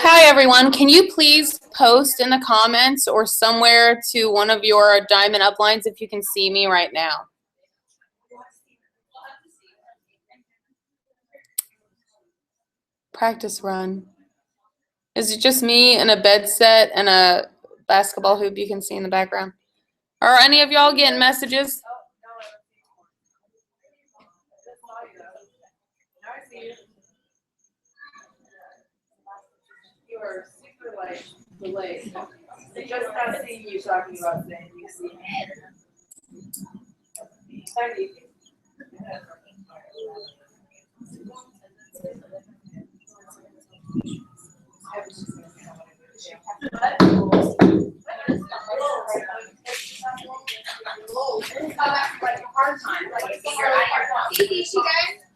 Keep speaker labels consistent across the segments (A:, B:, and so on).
A: Hi everyone, can you please post in the comments or somewhere to one of your diamond uplines if you can see me right now? Practice run. Is it just me and a bed set and a basketball hoop you can see in the background? Are any of y'all getting messages?
B: You are super delayed. Just not seeing you talking about saying you see me.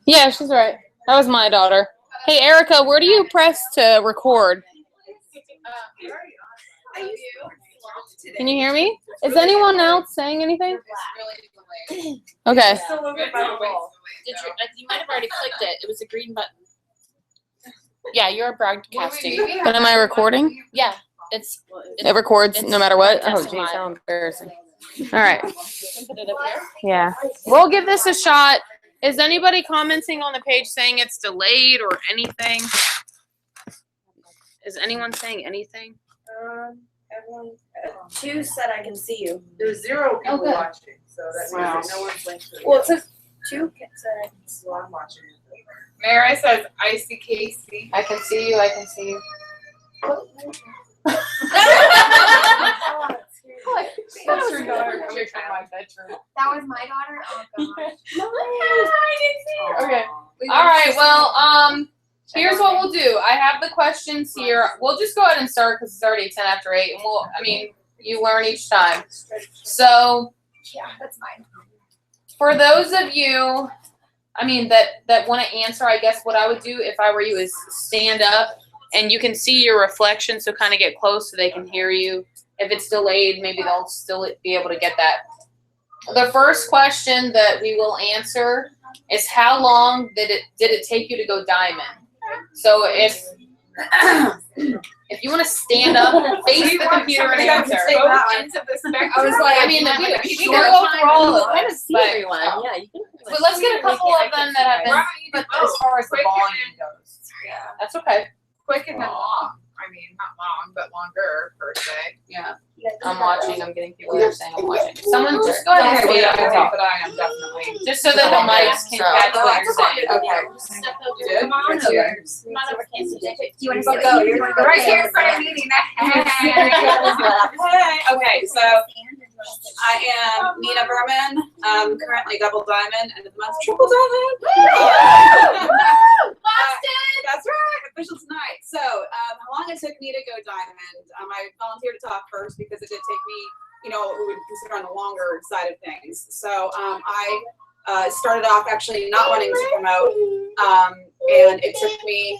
A: Yeah, she's right. That was my daughter. Hey, Erica, where do you press to record? Can you hear me? Is anyone else saying anything? Okay.
C: You might have already clicked it. It was a green button.
A: Yeah, you're broadcasting. But am I recording?
C: Yeah,
A: It records no matter what? Oh,
C: just
A: geez,
C: live.
A: how embarrassing. All right.
C: Put it up there.
A: Yeah. We'll give this a shot. Is anybody commenting on the page saying it's delayed or anything? Is anyone saying anything?
B: Everyone,
D: 2 said I can see you.
B: there's 0 people
A: good.
B: watching, so that means that no one's linked to it.
D: Well, it says 2 said I can see
B: So I'm watching it.
E: Mary says, I see Casey.
A: I can see you. I can see you.
B: That's your daughter coming from my bedroom.
D: That was my daughter? Oh, gosh.
A: Okay. All right. Well, here's what we'll do. I have the questions here. We'll just go ahead and start because it's already 10 after 8, and you learn each time. So
D: Yeah, that's mine.
A: for those of you, that want to answer, I guess what I would do if I were you is stand up and you can see your reflection, so kind of get close so they can hear you. If it's delayed, maybe they'll still be able to get that. The first question that we will answer is how long did it take you to go diamond? So if you want to stand up and face the computer and answer.
E: Into the spectrum.
A: I was like, we can go through all of them.
C: everyone. Yeah, you can.
A: But let's get a couple of them that have been,
E: Why don't you
A: but
E: do
A: as far as the
E: quick
A: volume goes.
E: Yeah.
A: That's okay.
E: Quick and then long. I mean, not long, but longer per se.
A: Yeah. I'm watching. I'm getting people that are saying I'm watching. Someone just go ahead and
E: Okay,
A: say
E: yeah,
A: it.
E: but I am definitely.
A: Just so that the mics can catch what you're saying.
E: Okay.
C: Step over.
E: Good.
C: Come on
E: Good.
C: over. Come on over, Casey.
D: Do you want to
E: But
D: go?
E: go, you're right here in front of me.
B: Okay, so I am Nina Berman, currently double diamond, end of the month triple diamond. That's right, official tonight. So, how long it took me to go diamond? I volunteered to talk first because it did take me, we would consider on the longer side of things. So, I started off actually not wanting to promote, and it took me,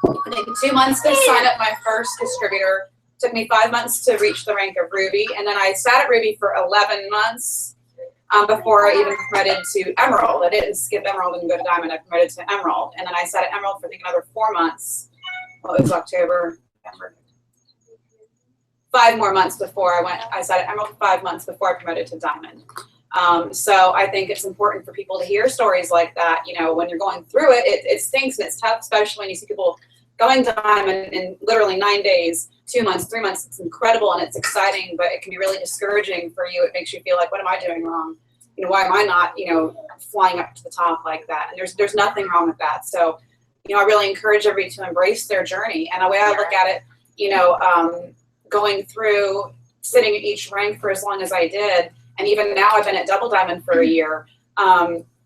B: I think, 2 months to sign up my first distributor. Took me 5 months to reach the rank of Ruby, and then I sat at Ruby for 11 months before I even promoted to Emerald. I didn't skip Emerald and go to Diamond. I promoted to Emerald, and then I sat at Emerald for I think another 4 months. Well, it was October, November. 5 more months before I sat at Emerald 5 months before I promoted to Diamond. So I think it's important for people to hear stories like that. When you're going through it, it stinks and it's tough, especially when you see people going diamond in literally 9 days, 2 months, 3 months. It's incredible and it's exciting, but it can be really discouraging for you. It makes you feel like, what am I doing wrong? Why am I not, flying up to the top like that? And there's nothing wrong with that. So, I really encourage everybody to embrace their journey. And the way I look at it, going through sitting at each rank for as long as I did, and even now I've been at double diamond for a year,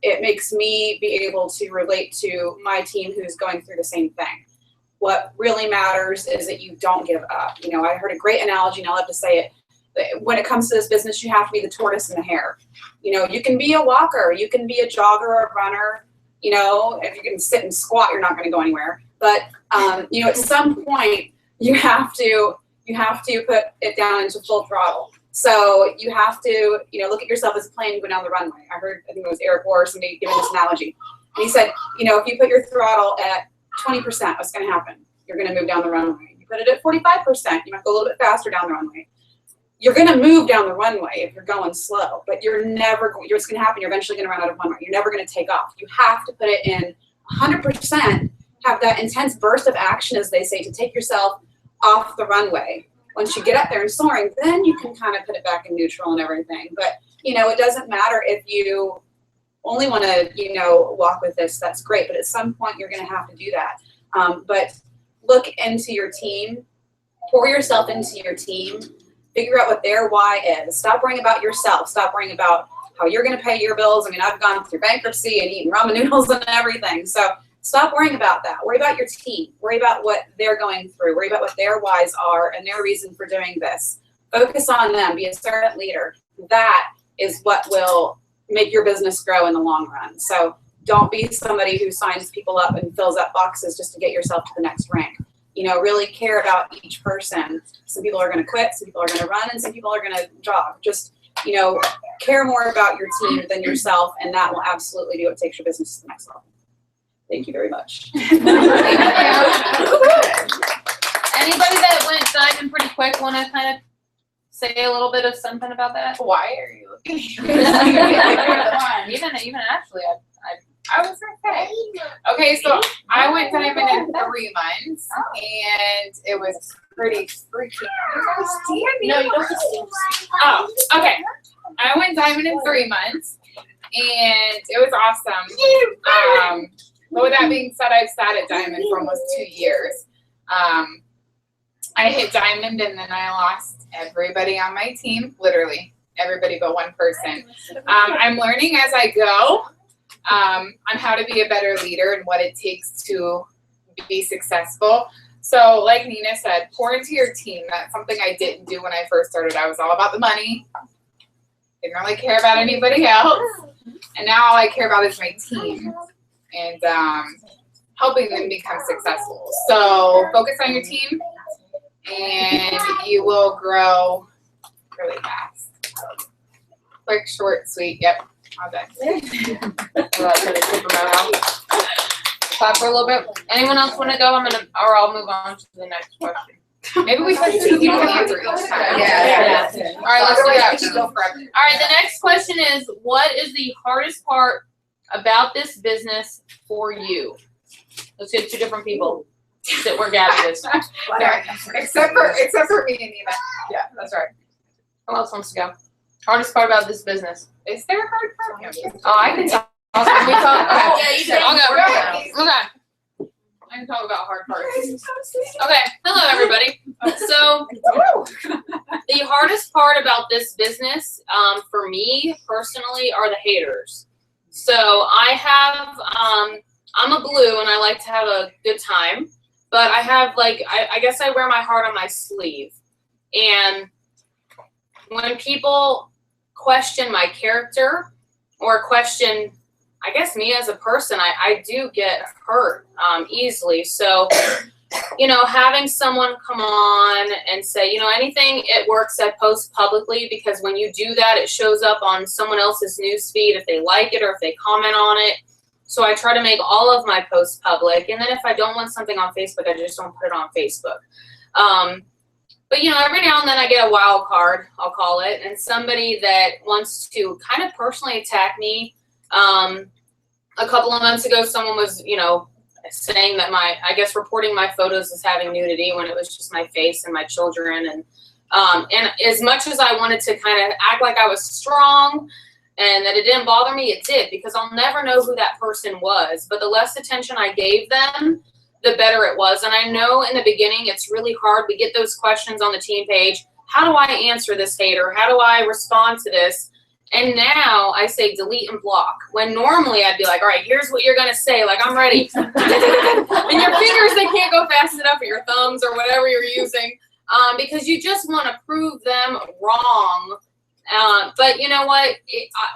B: it makes me be able to relate to my team who's going through the same thing. What really matters is that you don't give up. I heard a great analogy, and I love to say it. When it comes to this business, you have to be the tortoise and the hare. You can be a walker, you can be a jogger or a runner. If you can sit and squat, you're not going to go anywhere. But at some point, you have to put it down into full throttle. So you have to, look at yourself as a plane going down the runway. I think it was Eric Orr, somebody giving this analogy. And he said, if you put your throttle at 20%, what's going to happen? You're going to move down the runway. You put it at 45%. You might go a little bit faster down the runway. You're going to move down the runway if you're going slow, but you're it's going to happen. You're eventually going to run out of runway. You're never going to take off. You have to put it in 100%, have that intense burst of action, as they say, to take yourself off the runway. Once you get up there and soaring, then you can kind of put it back in neutral and everything. But, you know, it doesn't matter if you only want to, you know, walk with this, that's great. But at some point, you're going to have to do that. But look into your team, pour yourself into your team, figure out what their why is. Stop worrying about yourself. Stop worrying about how you're going to pay your bills. I mean, I've gone through bankruptcy and eaten ramen noodles and everything. So stop worrying about that. Worry about your team. Worry about what they're going through. Worry about what their whys are and their reason for doing this. Focus on them. Be a servant leader. That is what will make your business grow in the long run. So don't be somebody who signs people up and fills up boxes just to get yourself to the next rank. You know, really care about each person. Some people are going to quit, some people are going to run, and some people are going to jog. Just, you know, care more about your team than yourself, and that will absolutely be what takes your business to the next level. Thank you very much.
A: Anybody that went diving pretty quick want to kind of say a little bit of something about that?
E: Why are you looking?
A: even Ashley,
E: I was okay. Okay, so I went diving in 3 months, and it was pretty freaky.
C: No, you don't just
E: Oh, okay. I went diving in 3 months, and it was awesome. But with that being said, I've sat at diamond for almost 2 years. I hit diamond, and then I lost everybody on my team, literally everybody but one person. I'm learning as I go. On how to be a better leader and what it takes to be successful. So like Nina said, pour into your team. That's something I didn't do when I first started. I was all about the money. Didn't really care about anybody else. And now all I care about is my team and helping them become successful. So focus on your team and you will grow really fast. Quick, short, sweet. Yep. All done.
A: clap for a little bit. Anyone else want to go? Or I'll move on to the next question.
E: Maybe we should you can answer each time.
A: Yeah. All right, let's do that.
E: Go for it.
A: All right, the next question is, what is the hardest part about this business for you? Let's get 2 different people that we're gathered this.
E: Except for me and Nina. Yeah, that's right.
A: Who else wants to go? Hardest part about this business?
E: Is there a hard part?
A: Oh, I can talk. Can we talk? Okay.
C: Yeah, you can.
A: I'll go.
E: Go.
A: Okay. I can talk about hard parts. Okay. Hello, everybody. So, the hardest part about this business, for me personally, are the haters. So, I have, I'm a blue and I like to have a good time, but I have I guess I wear my heart on my sleeve. And when people question my character or question, I guess, me as a person, I do get hurt easily. So, you know, having someone come on and say, you know, anything at work I post publicly, because when you do that, it shows up on someone else's newsfeed if they like it or if they comment on it. So I try to make all of my posts public. And then if I don't want something on Facebook, I just don't put it on Facebook. But, you know, every now and then I get a wild card, I'll call it, and somebody that wants to kind of personally attack me. A couple of months ago, someone was, you know, saying that I guess reporting my photos as having nudity when it was just my face and my children. And as much as I wanted to kind of act like I was strong and that it didn't bother me, it did, because I'll never know who that person was. But the less attention I gave them, the better it was. And I know in the beginning it's really hard. We get those questions on the team page. How do I answer this hater? How do I respond to this? And now I say delete and block. When normally I'd be like, all right, here's what you're going to say. Like, I'm ready. And your fingers, they can't go fast enough, or your thumbs or whatever you're using, because you just want to prove them wrong. But you know what?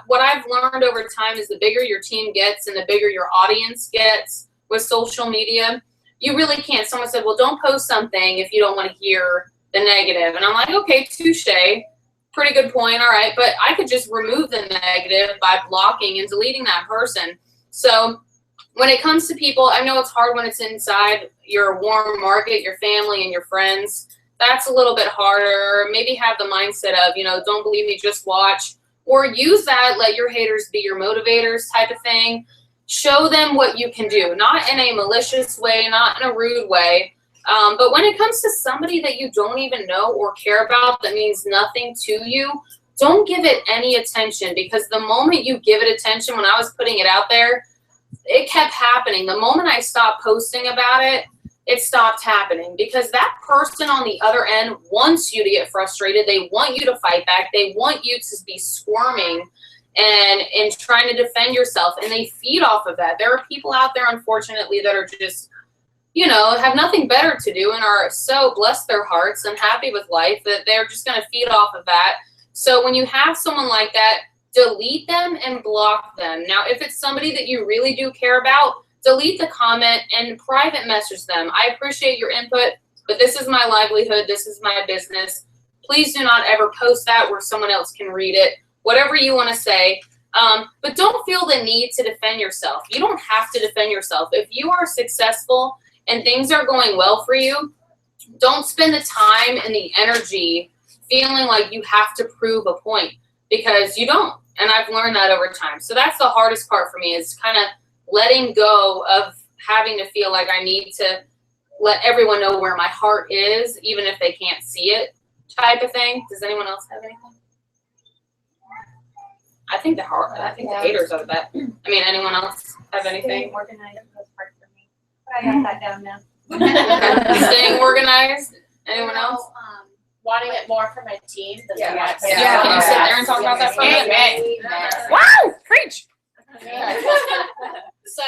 A: What I've learned over time is the bigger your team gets and the bigger your audience gets with social media, you really can't. Someone said, well, don't post something if you don't want to hear the negative. And I'm like, okay, touche. Pretty good point. All right. But I could just remove the negative by blocking and deleting that person. So when it comes to people, I know it's hard when it's inside your warm market, your family and your friends. That's a little bit harder. Maybe have the mindset of, don't believe me, just watch. Or use that, let your haters be your motivators type of thing. Show them what you can do, not in a malicious way, not in a rude way. But when it comes to somebody that you don't even know or care about that means nothing to you, don't give it any attention, because the moment you give it attention, when I was putting it out there, it kept happening. The moment I stopped posting about it, it stopped happening, because that person on the other end wants you to get frustrated. They want you to fight back. They want you to be squirming and trying to defend yourself, and they feed off of that. There are people out there, unfortunately, that are just, have nothing better to do and are so bless their hearts and happy with life that they're just going to feed off of that. So when you have someone like that, delete them and block them. Now, if it's somebody that you really do care about, delete the comment and private message them. I appreciate your input, but this is my livelihood. This is my business. Please do not ever post that where someone else can read it. Whatever you want to say. But don't feel the need to defend yourself. You don't have to defend yourself. If you are successful and things are going well for you, don't spend the time and the energy feeling like you have to prove a point, because you don't. And I've learned that over time. So that's the hardest part for me, is kind of letting go of having to feel like I need to let everyone know where my heart is, even if they can't see it, type of thing. Does anyone else have anything? I think the haters of that. I mean, anyone else have anything?
D: Organized was hard for me. But I got that down now.
A: Staying organized. Anyone else?
C: Wanting it more for my team than
D: Yeah.
C: the rest.
A: Yeah. Can you sit there and talk about that for a minute?
C: Amen.
A: Wow! Preach!
C: So,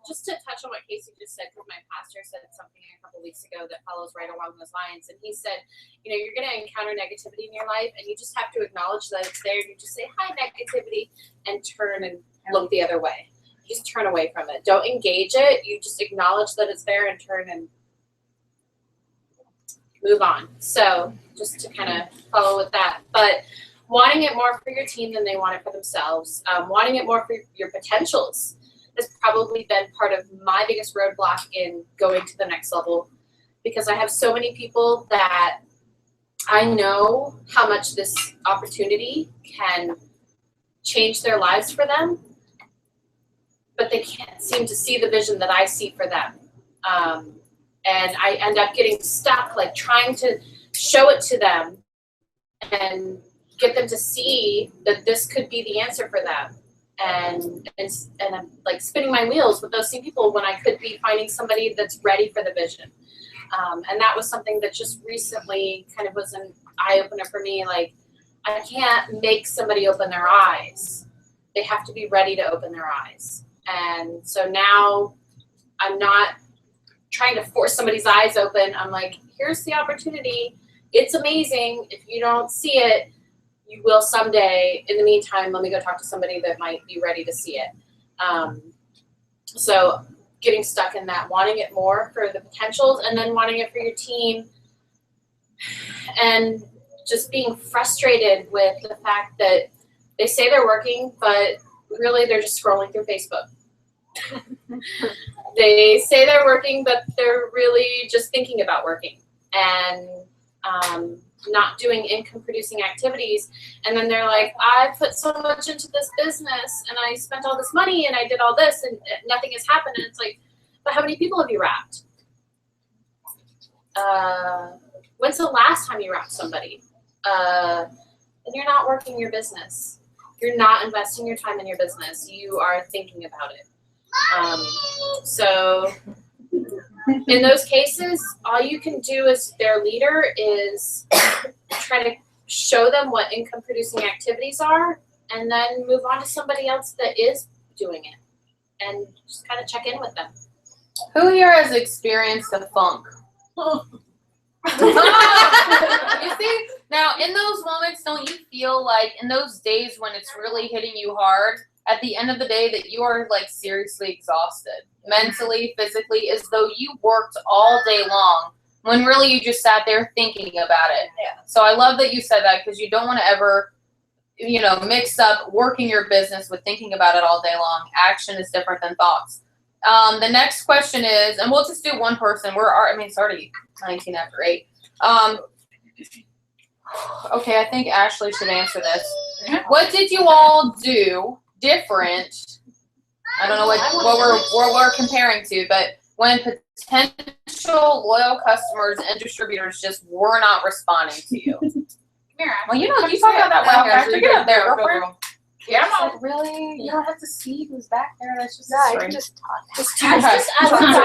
C: just to touch on what Casey just said, because my pastor said something a couple weeks ago that follows right along those lines, and he said, you're going to encounter negativity in your life, and you just have to acknowledge that it's there. You just say, "Hi, negativity," and turn and look the other way. Just turn away from it. Don't engage it. You just acknowledge that it's there and turn and move on. So, just to kind of follow with that, but wanting it more for your team than they want it for themselves, wanting it more for your potentials has probably been part of my biggest roadblock in going to the next level, because I have so many people that I know how much this opportunity can change their lives for them, but they can't seem to see the vision that I see for them. And I end up getting stuck, like trying to show it to them and get them to see that this could be the answer for them. And I'm like spinning my wheels with those same people when I could be finding somebody that's ready for the vision. And that was something that just recently kind of was an eye-opener for me. Like, I can't make somebody open their eyes. They have to be ready to open their eyes. And so now I'm not trying to force somebody's eyes open. I'm like, here's the opportunity. It's amazing. If you don't see it, you will someday. In the meantime, let me go talk to somebody that might be ready to see it. So getting stuck in that, wanting it more for the potentials and then wanting it for your team, and just being frustrated with the fact that they say they're working, but really they're just scrolling through Facebook. They say they're working, but they're really just thinking about working and not doing income-producing activities. And then they're like, I put so much into this business, and I spent all this money, and I did all this, and nothing has happened. And it's like, but how many people have you wrapped? When's the last time you wrapped somebody? And you're not working your business. You're not investing your time in your business. You are thinking about it. So in those cases, all you can do as their leader is try to show them what income producing activities are, and then move on to somebody else that is doing it, and just kind of check in with them.
A: Who here has experienced the funk? You see, now in those moments, don't you feel like in those days when it's really hitting you hard, at the end of the day that you are like seriously exhausted, mentally, physically, as though you worked all day long when really you just sat there thinking about it.
D: Yeah.
A: So I love that you said that, because you don't want to ever, mix up working your business with thinking about it all day long. Action is different than thoughts. The next question is, and we'll just do one person. It's already 19 after 8. Okay, I think Ashley should answer this. What did you all do different? I don't know what we're comparing to, but when potential loyal customers and distributors just were not responding to you. Well, you talk about that wow factor. Get up there, girlfriend.
E: Yeah.
A: Really? You don't have to see who's back there. That's just
D: I can just talk.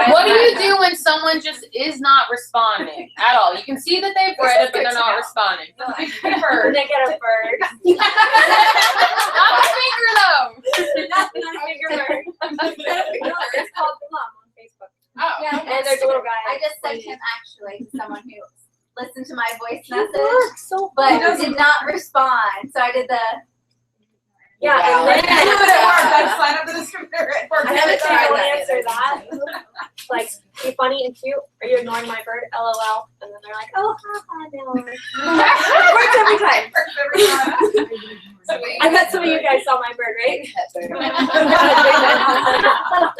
A: What do you do when someone just is not responding at all? You can see that they've read it, but they're not responding.
D: Bird. They get a bird.
A: Not a finger though.
D: Not a finger bird. It's called Plum on Facebook.
E: Oh.
D: Yeah, and there's a little guy. I just sent him actually to someone who listened to my voice message, but did not respond. So I did the. Yeah,
B: Wow.
D: and then
B: That's sign up the distributor.
D: I haven't tried to answer that. Like, be funny and cute. Are you ignoring my bird? LOL. And then they're like, oh, haha, no. Works every time. I bet some of you guys saw my bird, right?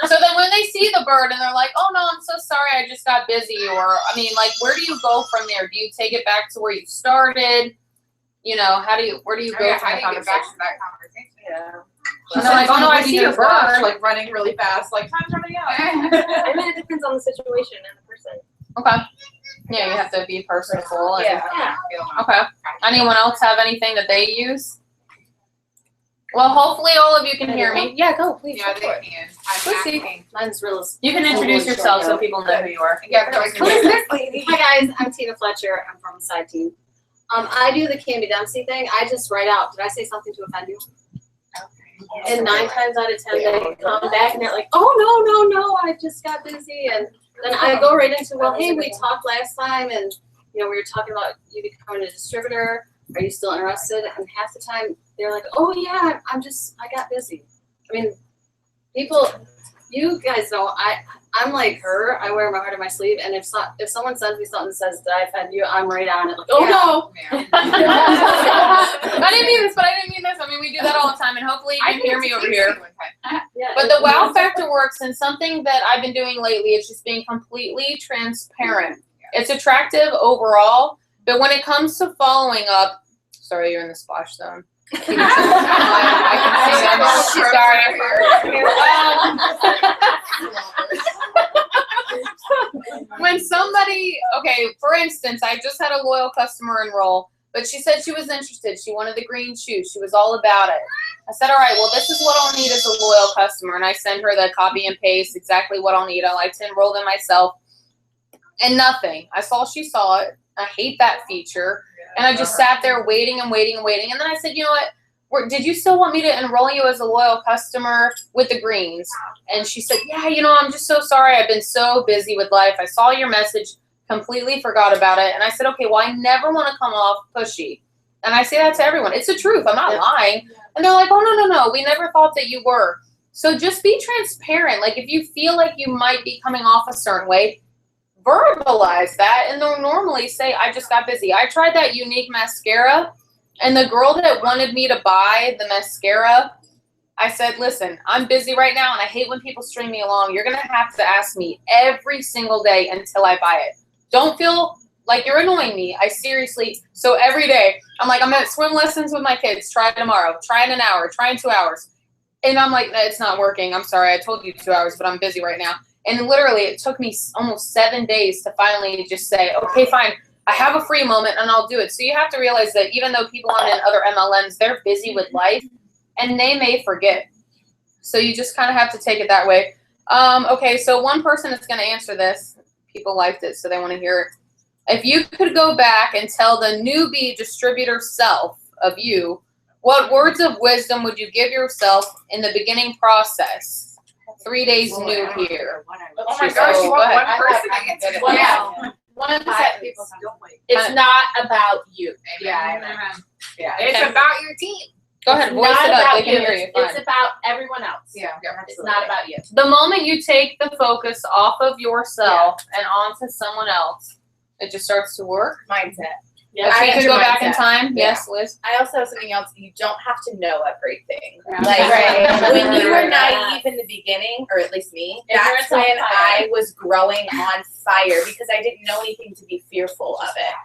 A: So then when they see the bird and they're like, oh no, I'm so sorry, I just got busy, or where do you go from there? Do you take it back to where you started? Where do you go from the
E: How do you get back
A: conversation?
E: to that conversation?
B: Yeah.
A: And they're like, oh no, I see your bird.
B: Like running really fast, like time's running out.
D: I mean, it depends on the situation and the person.
A: Okay. Yeah, you have to be personable. And,
E: Yeah.
A: Okay. Anyone else have anything that they use? Well, hopefully all of you can hear me. Yeah, go, please.
E: Yeah,
A: go
E: they
A: for it.
E: can.
A: Let's see.
C: Mine's real.
A: You can introduce yourself so people know who you are.
E: Yeah, they're like,
C: Who is this lady? Hi guys, I'm Tina Fletcher. I'm from the side team. I do the Candy Dempsey thing. I just write out, did I say something to offend you? And 9 times out of 10, they come back and they're like, oh, no, I just got busy. And then I go right into, well, hey, we talked last time and, we were talking about you becoming a distributor. Are you still interested? And half the time, they're like, oh, yeah, I got busy. I mean, you guys know, I'm like her. I wear my heart on my sleeve, and if someone sends me something that says, did I offend you? I'm right on it. Like, oh no.
E: Yeah.
A: I didn't mean this, but I didn't mean this. I mean, we do that all the time, and hopefully you can hear me over here.
C: Yeah,
A: But the wow factor works, and something that I've been doing lately is just being completely transparent. It's attractive overall, but when it comes to following up, sorry, you're in the splash zone. I can see that. When somebody, for instance, I just had a loyal customer enroll, but she said she was interested. She wanted the green shoes. She was all about it. I said, all right, well, this is what I'll need as a loyal customer. And I send her the copy and paste, exactly what I'll need. I like to enroll them myself. And nothing. She saw it. I hate that feature. And I just sat there waiting and waiting and waiting. And then I said, you know what? Did you still want me to enroll you as a loyal customer with the greens? And she said, yeah, I'm just so sorry. I've been so busy with life. I saw your message, completely forgot about it. And I said, okay, well, I never want to come off pushy. And I say that to everyone. It's the truth. I'm not lying. And they're like, oh, no. We never thought that you were. So just be transparent. Like if you feel like you might be coming off a certain way, verbalize that, and they'll normally say, I just got busy. I tried that unique mascara, and the girl that wanted me to buy the mascara, I said, listen, I'm busy right now, and I hate when people string me along. You're going to have to ask me every single day until I buy it. Don't feel like you're annoying me. So every day, I'm like, I'm at swim lessons with my kids. Try it tomorrow. Try in an hour. Try in 2 hours. And I'm like, no, it's not working. I'm sorry. I told you 2 hours, but I'm busy right now. And literally, it took me almost 7 days to finally just say, okay, fine, I have a free moment and I'll do it. So you have to realize that even though people on other MLMs, they're busy with life and they may forget. So you just kind of have to take it that way. Okay, so one person is going to answer this. People liked it, so they want to hear it. If you could go back and tell the newbie distributor self of you, what words of wisdom would you give yourself in the beginning process? 3 days new here.
E: Oh my gosh, you want one person to answer that?
F: Yeah. 100% people don't wait. It's not about you.
E: Yeah.
B: Yeah.
E: It's about your team.
A: Go ahead, voice it up. They can hear you.
F: It's about everyone else.
E: Yeah.
F: It's not about you.
A: The moment you take the focus off of yourself and onto someone else, it just starts to work.
F: Mindset.
A: If we could go back in time,
F: Yeah.
A: yes, Liz.
F: I also have something else. You don't have to know everything.
B: Yeah.
F: Like
C: Right.
F: when you were naive in the beginning, or at least me,
C: Ignorance
F: that's
C: on
F: when
C: fire.
F: I was growing on fire because I didn't know anything to be fearful of it.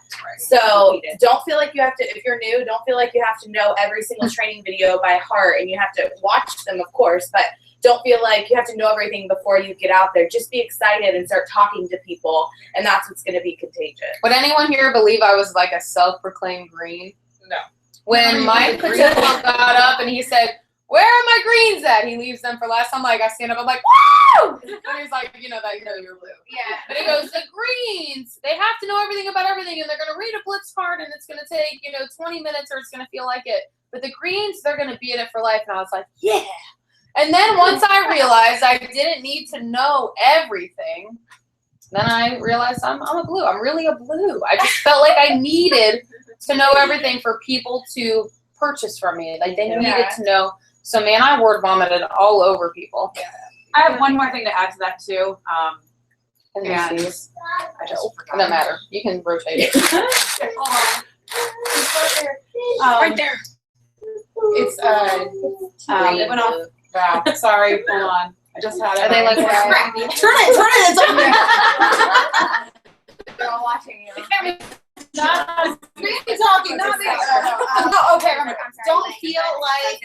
F: So don't feel like you have to, if you're new, don't feel like you have to know every single training video by heart and you have to watch them, of course, but don't feel like you have to know everything before you get out there. Just be excited and start talking to people, and that's what's going to be contagious.
A: Would anyone here believe I was like a self-proclaimed green?
E: No.
A: When Mike Patillo got up and he said, "Where are my greens at?" He leaves them for last. I'm like, I stand up, I'm like, "Woo!" And he's like, you know you're blue.
C: Yeah.
A: But he goes, the greens, they have to know everything about everything, and they're gonna read a blitz card, and it's gonna take 20 minutes, or it's gonna feel like it. But the greens, they're gonna be in it for life. And I was like, yeah. And then once I realized I didn't need to know everything, then I realized I'm a blue. I'm really a blue. I just felt like I needed to know everything for people to purchase from me. Like they needed to know. So man, I word vomited all over people.
B: I have one more thing to add to that too.
A: And
B: Yeah.
A: these,
B: I just
A: it doesn't matter. You can rotate it.
B: right
E: there. It's
B: it went off. Wow. Sorry. Hold on. I just had it.
A: Are they like
B: Turn
A: red?
B: it. It's on there.
D: They're all watching you.
B: Talking, not me. No, okay. Remember, don't feel like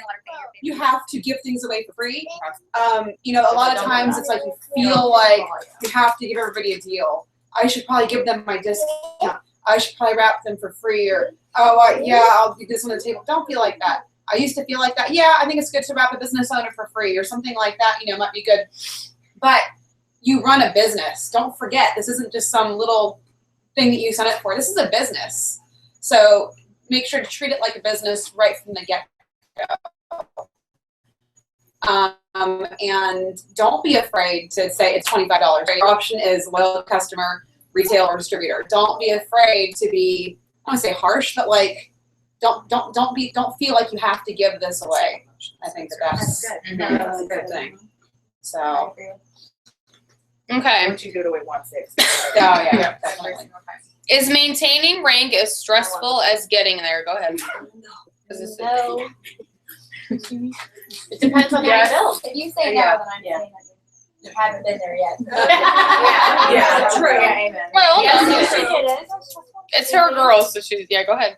B: you have to give things away for free. A lot of times it's like you feel like you have to give everybody a deal. I should probably give them my discount. I should probably wrap them for free, or I'll do this on the table. Don't feel like that. I used to feel like that. Yeah, I think it's good to wrap a business owner for free or something like that. Might be good. But you run a business. Don't forget, this isn't just some little thing that you sign up for. This is a business. So make sure to treat it like a business right from the get-go. And don't be afraid to say it's $25. Your option is loyal customer, retail, or distributor. Don't be afraid to be, I don't want to say harsh, but like don't feel like you have to give this away. I think that's a good thing. So
A: Okay.
F: Once you go to 1/6.
B: oh yeah, definitely.
A: Is maintaining rank as stressful as getting there? Go ahead.
C: No. It depends on how you build.
D: If you say no,
F: Yeah.
D: then I'm saying that you haven't been there yet.
F: Yeah, true.
D: Amen.
A: Well,
C: Yes,
A: no,
C: it is.
A: it's her girl, so she's go ahead.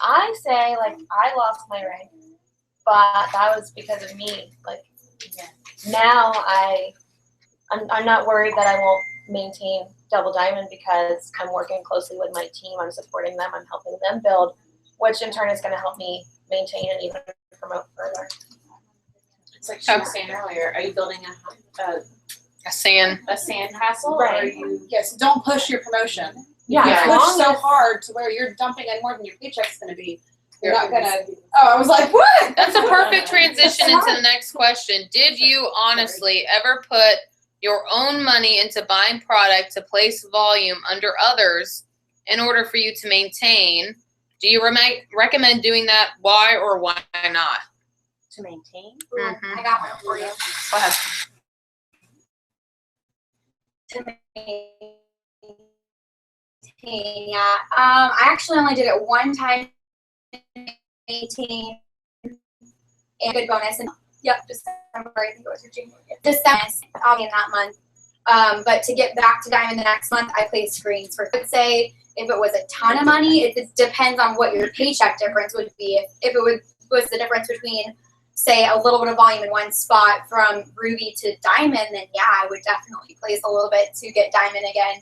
C: I say I lost my rank, but that was because of me. Now I'm not worried that I won't maintain double diamond because I'm working closely with my team. I'm supporting them. I'm helping them build, which in turn is going to help me maintain and even promote further.
G: It's like she was saying earlier, are you building
A: A sand.
G: a sandcastle or are
C: Right.
G: you?
B: Yes, don't push your promotion.
C: Yeah,
B: You
C: as
B: push
C: long
B: so
C: as-
B: hard to where you're dumping in more than your paycheck's gonna be. You're not gonna. Oh, I was like, what?
A: That's a perfect transition into the next question. Did you honestly ever put your own money into buying product to place volume under others in order for you to maintain? Do you recommend doing that? Why or why not?
G: To maintain?
A: Mhm.
D: I got one for you.
A: Go ahead.
D: To maintain, yeah. I actually only did it one time. 18 and good bonus, and December, I think it was, or January. December, I'll be in that month. But to get back to diamond the next month, I play screens for. I'd say if it was a ton of money, it depends on what your paycheck difference would be. If it was the difference between, say, a little bit of volume in one spot from ruby to diamond, then yeah, I would definitely place a little bit to get diamond again,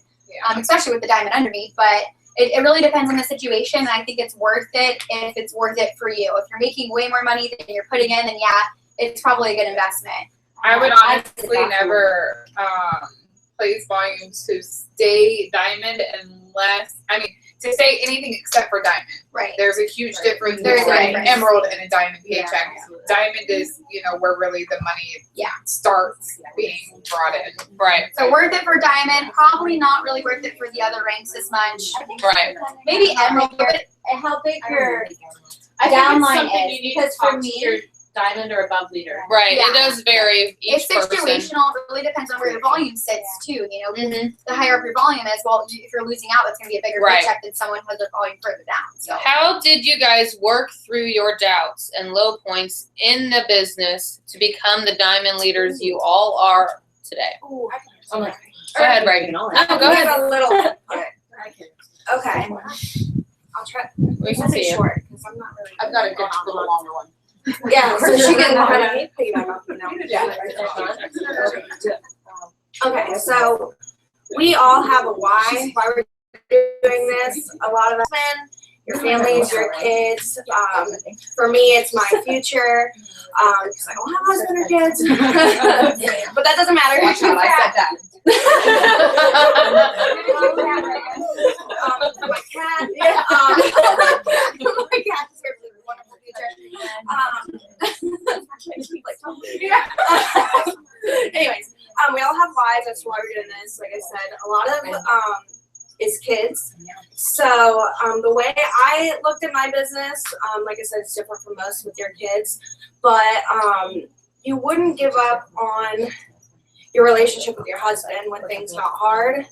D: especially with the diamond underneath. But it really depends on the situation, and I think it's worth it if it's worth it for you. If you're making way more money than you're putting in, then yeah, it's probably a good investment.
E: I would
D: I
E: honestly
D: did that.
E: never place volume to stay diamond to say anything except for diamond.
D: Right.
E: There's a huge difference
D: There's a
E: between
D: difference.
E: emerald and a diamond
D: Yeah.
E: paycheck. Diamond is, where really the money starts being brought in.
A: Right.
D: So worth it for diamond, probably not really worth it for the other ranks as much.
A: Right.
D: Maybe emerald, but how big your
G: I think it's
D: downline
G: something
D: is,
G: you need
D: because
G: to talk
D: for
G: to
D: me,
G: diamond or above leader.
A: Right.
D: Yeah.
A: It does vary each
D: It's
A: person.
D: situational. It really depends on where your volume sits too. You know,
A: Mhm.
D: the higher up your volume is, well, if you're losing out, that's going to be a bigger
A: Right.
D: paycheck than someone who has their volume further down. So
A: How did you guys work through your doubts and low points in the business to become the diamond leaders you all are today?
B: Ooh,
A: Go ahead, Reagan. No, go ahead.
B: a little input. Okay. I'll try.
A: We can
B: I'll
A: see
B: be
A: you.
B: short because I'm not really.
E: I've got a good little longer one.
B: Yeah, so she can piggyback off me now. Okay, so we all have a why we're doing this. A lot of us, your families, your kids. For me, it's my future. Because I don't have a husband or kids. But that doesn't matter.
E: Watch out, I said that.
B: My cat. My cat deserves a wonderful future. Anyways, we all have lives. That's why we're doing this. Like I said, a lot of is kids. So the way I looked at my business, like I said, it's different from most with your kids. But you wouldn't give up on your relationship with your husband when things got hard.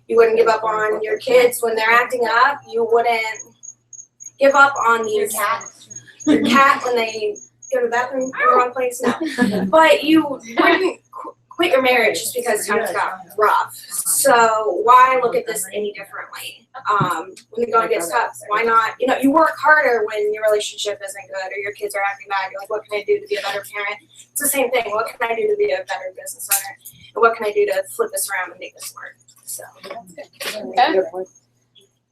B: You wouldn't give up on your kids when they're acting up. You wouldn't give up on these your cat when they go to the bathroom in the wrong place. No, but you wouldn't quit your marriage just because times got rough. So why look at this any differently? When the going gets tough, why not? You know, you work harder when your relationship isn't good or your kids are acting bad. You're like, what can I do to be a better parent? It's the same thing. What can I do to be a better business owner? And what can I do to flip this around and make this work? So.
A: Okay.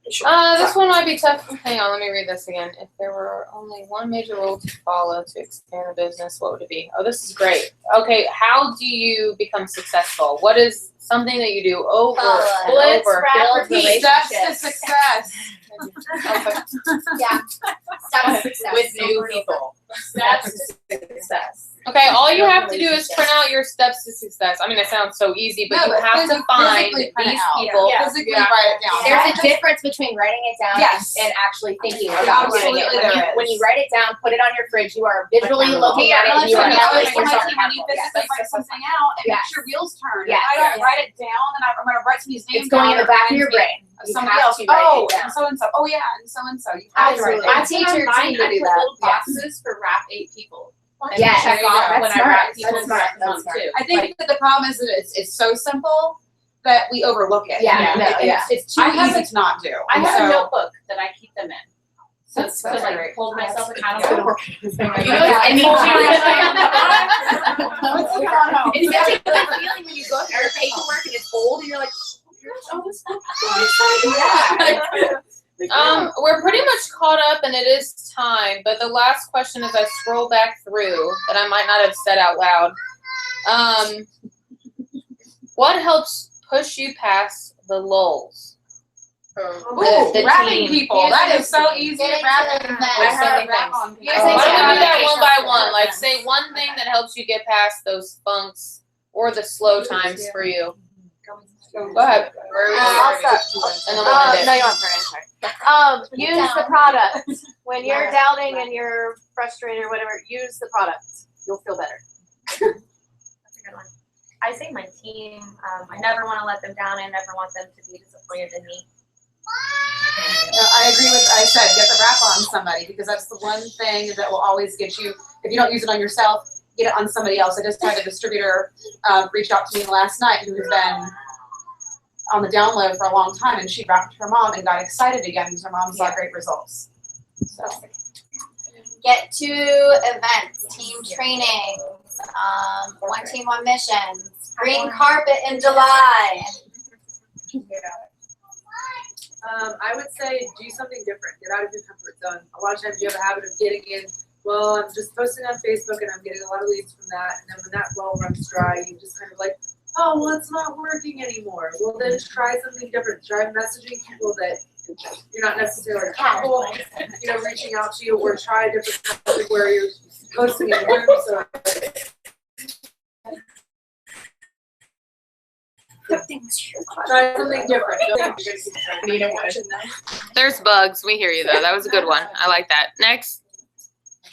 A: This one might be tough. Hang on, let me read this again. If there were only one major rule to follow to expand a business, what would it be? Oh, this is great. Okay, how do you become successful? What is something that you do over and
G: Blitz,
A: over?
G: wrap,
A: Build
G: repeat.
E: Steps to
A: relationships.
E: success.
D: yeah, that's success.
E: With new people.
G: Steps to success.
A: Okay, all you have to do is print out your steps to success. I mean, it sounds so easy, but
E: No,
A: you
E: but
A: have to
E: physically
A: find
E: print it
A: these
E: out.
A: people.
G: Yeah.
E: Physically
A: Yeah.
E: write it down.
F: There's a difference between writing it down
E: Yes.
F: and actually thinking about doing it.
E: Absolutely there
F: When
E: is.
F: you write it down, put it on your fridge, you are visually looking at it and you are telling yourself
B: When you physically write something out, it makes your wheels turn.
F: Yes.
B: If I don't write it down, and I'm gonna write somebody's name
F: it's going in
B: down,
F: the back of your brain. You
B: somebody
F: have
B: else.
F: to write
B: Oh,
F: it down.
B: and so and so. Oh yeah, and so and so. You have to write it
F: Absolutely.
B: down.
F: I teach your team to do that.
E: Little
F: Yes.
E: boxes for wrap 8 people. And
F: Yes.
E: check off
F: That's
E: when
F: smart.
E: I wrap
F: That's
E: people's
F: smart.
E: next
F: That's
E: month
F: smart.
E: too.
B: I think that the problem is that it's so simple that we overlook it.
F: Yeah, no, yeah.
B: It's too
E: I have
B: easy
E: a-
B: to not do.
G: I have a
B: So-
G: notebook that I keep them in. So
B: That's
G: to like
B: great.
G: hold myself accountable.
F: You
G: know,
F: I need
B: What's going on?
F: It's such a good feeling when you go through your paperwork and it's old and you're like, oh, this
A: We're pretty much caught up and it is time, but the last question as I scroll back through that I might not have said out loud. What helps push you past the lulls?
B: Ooh,
A: The
B: wrapping
A: team.
B: people. That is so easy to
D: Getting
B: wrap.
D: to the
B: I
D: event.
B: have wrap on people.
A: Why don't we do that one by
D: Yeah.
A: one? Like say one thing that helps you get past those funks or the slow times for you. Go ahead.
H: I'll start.
A: And then we'll end it.
H: No, you don't have to. Use the product. When you're doubting and you're frustrated or whatever, use the product. You'll feel better.
I: That's a good one. I say my team. I never want to let them down. I never want them to be disappointed in me.
E: I agree with, I said, get the wrap on somebody because that's the one thing that will always get you, if you don't use it on yourself, get it on somebody else. I just had a distributor reach out to me last night who has been on the download for a long time and she wrapped her mom and got excited again because her mom saw great results. So.
D: Get to events, team trainings, one team, one mission, green carpet in July.
J: I would say do something different. Get out of your comfort zone. A lot of times you have a habit of getting in, well, I'm just posting on Facebook and I'm getting a lot of leads from that. And then when that well runs dry, you just kind of like, oh, well, it's not working anymore. Well, then try something different. Try messaging people that you're not necessarily comfortable, reaching out to you, or try a different topic where you're posting in rooms. So try something different.
A: There's bugs. We hear you though. That was a good one. I like that. Next.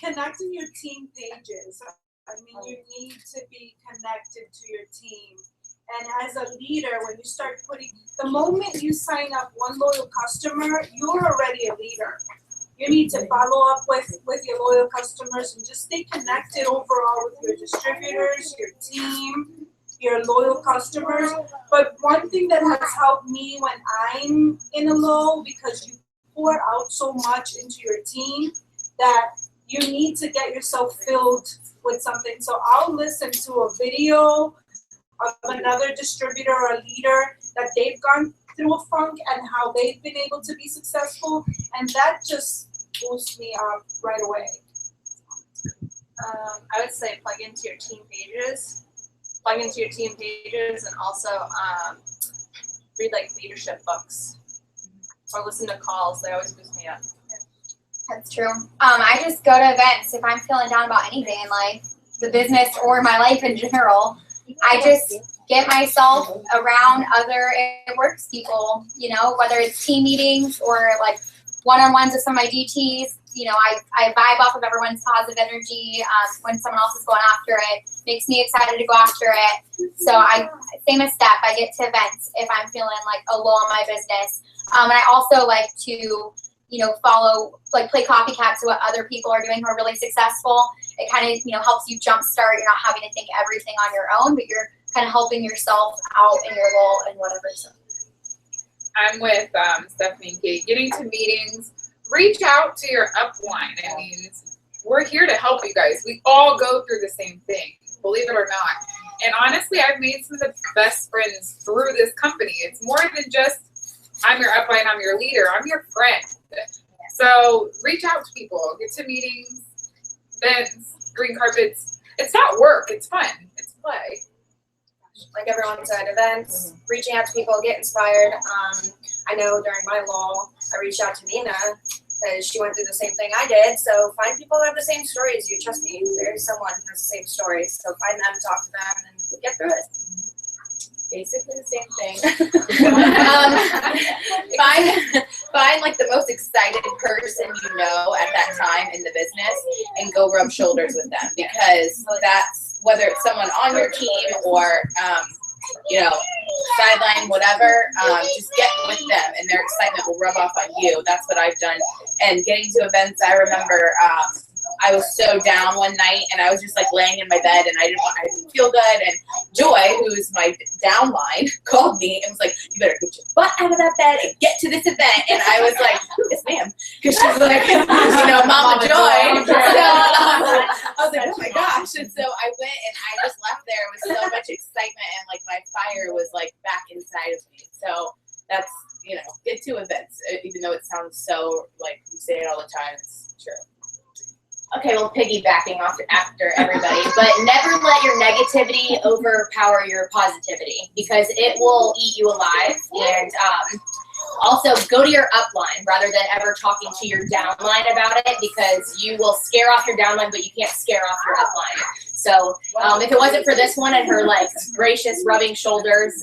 K: connecting your team pages. I mean, you need to be connected to your team. And as a leader, when you start the moment you sign up one loyal customer, you're already a leader. You need to follow up with your loyal customers and just stay connected overall with your distributors, your team, your loyal customers. But one thing that has helped me when I'm in a low, because you pour out so much into your team, that you need to get yourself filled with something. So I'll listen to a video of another distributor or a leader that they've gone through a funk and how they've been able to be successful, and that just boosts me up right away.
I: I would say plug into your team pages. And also read like leadership books or listen to calls. They always boost me up.
D: That's true. I just go to events if I'm feeling down about anything in life, the business or my life in general. I just get myself around other it works people, you know, whether it's team meetings or like one-on-ones with some of my DTs. You know, I vibe off of everyone's positive energy. When someone else is going after it, makes me excited to go after it. So same as Steph, I get to events if I'm feeling like a low on my business. And I also like to, you know, follow, like play copycat to what other people are doing who are really successful. It kind of, you know, helps you jumpstart. You're not having to think everything on your own, but you're kind of helping yourself out in your role and whatever. So.
E: I'm with Stephanie and Kate. Getting to meetings, reach out to your upline. I mean, we're here to help you guys. We all go through the same thing, believe it or not. And honestly, I've made some of the best friends through this company. It's more than just I'm your upline, I'm your leader, I'm your friend. So reach out to people, get to meetings, events, green carpets. It's not work, it's fun, it's play.
L: Like everyone said, events, reaching out to people, get inspired. I know during my lull, I reached out to Nina because she went through the same thing I did. So find people who have the same story as you. Trust me, there's someone who has the same story. So find them, talk to them, and get through it.
F: Basically the same thing. Find like the most excited person you know at that time in the business and go rub shoulders with them, because that's whether it's someone on your team or you know, sideline, whatever, just get with them and their excitement will rub off on you. That's what I've done. And getting to events, I remember I was so down one night and I was just like laying in my bed and I didn't feel good, and Joy, who's my downline, called me and was like, you better get your butt out of that bed and get to this event. And I was like, yes ma'am, because she was like, you know, Mama Joy. So I was like, oh my gosh. And so I went and I just left there with so much excitement, and like my fire was like back inside of me. So that's, you know, get to events, even though it sounds so like you say it all the time, it's true.
C: Okay, well, piggybacking off after everybody, but never let your negativity overpower your positivity, because it will eat you alive. And also go to your upline rather than ever talking to your downline about it, because you will scare off your downline, but you can't scare off your upline. So if it wasn't for this one and her like gracious rubbing shoulders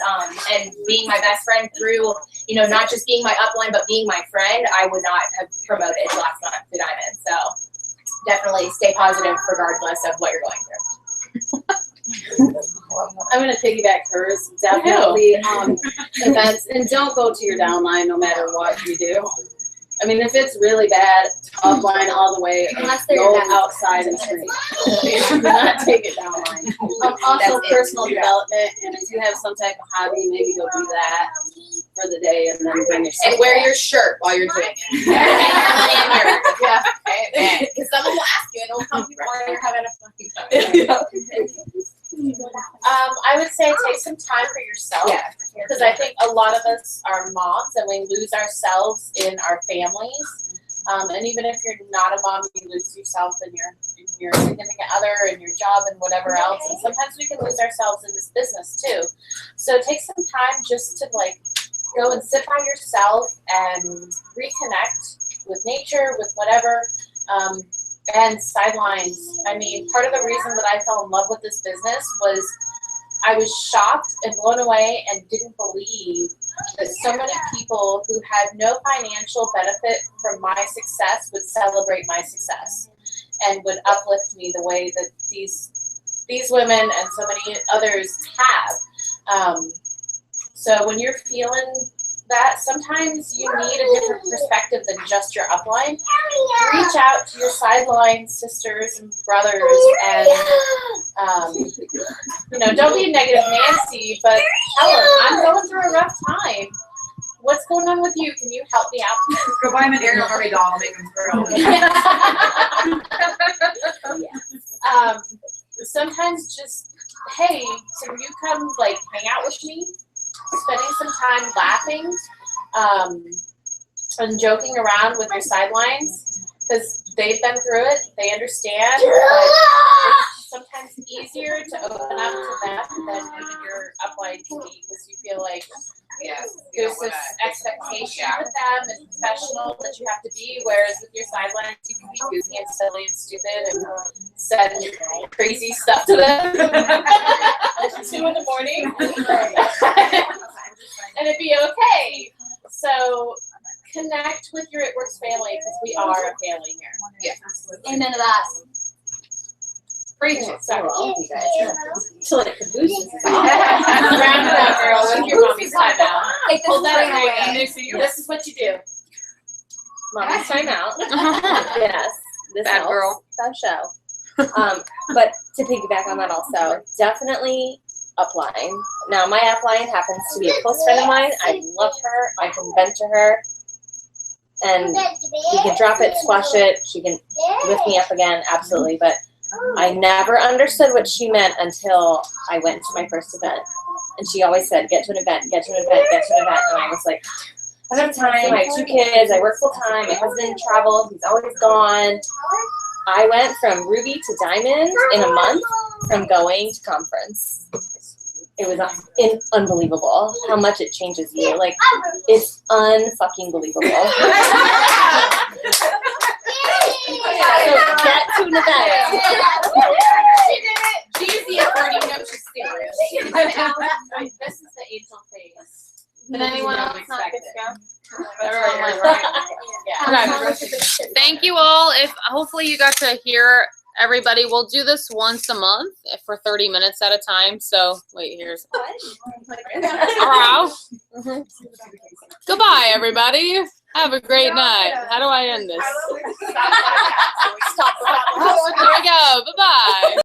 C: and being my best friend through, you know, not just being my upline, but being my friend, I would not have promoted last month to Diamond. So definitely stay positive regardless of what you're going through.
M: I'm going to piggyback hers, definitely. Events, and don't go to your downline no matter what you do. I mean, if it's really bad, upline all the way, go outside and scream. Do not take it downline. Also, personal development, and if you have some type of hobby, maybe go do that for the day, and then bring your
F: And wear your shirt while you're doing it. Yeah. Because someone will ask you, and it'll come while you're having a fucking time.
C: I would say take some time for yourself, because I think a lot of us are moms and we lose ourselves in our families. And even if you're not a mom, you lose yourself in your significant other and your job and whatever else. And sometimes we can lose ourselves in this business too. So take some time just to like go and sit by yourself and reconnect with nature, with whatever. And sidelines. I mean, part of the reason that I fell in love with this business was I was shocked and blown away and didn't believe that so many people who had no financial benefit from my success would celebrate my success.
H: and would uplift me the way that these women and so many others have. So when you're feeling that, sometimes you need a different perspective than just your upline. Reach out to your sideline sisters and brothers, and don't be a negative Nancy, but tell them, I'm going through a rough time. What's going on with you? Can you help me out?
B: Go buy him an Ariel Harvey doll, make him thrill.
H: Sometimes just, hey, can you come like hang out with me? Spending some time laughing and joking around with your sidelines, because they've been through it, they understand, but it's sometimes easier to open up to them than even your upline can be, because you feel like there's this expectation with them and professional that you have to be, whereas with your sidelines you can be goofy and silly and stupid and send crazy stuff to them at 2 in the morning and it'd be okay. So connect with your It Works family, because we are a family here.
B: Yeah.
D: Amen to that.
H: Preach it. Sorry.
M: So like cabooses.
H: Round it up, girl. With your mommy's time out.
D: Take this
H: Hold that
D: ring
H: up.
D: away.
H: This is what you do.
M: Mommy's time out. Yes. This
A: Bad
M: helps.
A: girl.
M: Fun show. But to piggyback on that also, definitely upline. Now my upline happens to be a close friend of mine. I love her. I can vent to her. And we can drop it, squash it. She can lift me up again, absolutely. But I never understood what she meant until I went to my first event. And she always said, get to an event, get to an event, get to an event. And I was like, I don't have time, I have 2 kids, I work full time, my husband travels, he's always gone. I went from ruby to diamond in a month from going to conference. It was unbelievable how much it changes you. Like, it's unfucking believable. So get to an event.
H: She did it. She's the authority. No, she's serious. This is the angel phase.
A: Did anyone else
H: not
A: get
H: to
A: go? Everyone went, right? Okay. Thank you all. If hopefully you got to hear everybody. We'll do this once a month for 30 minutes at a time. So wait, here's. Goodbye, everybody. Have a great night. How do I end this? There we go. Bye-bye.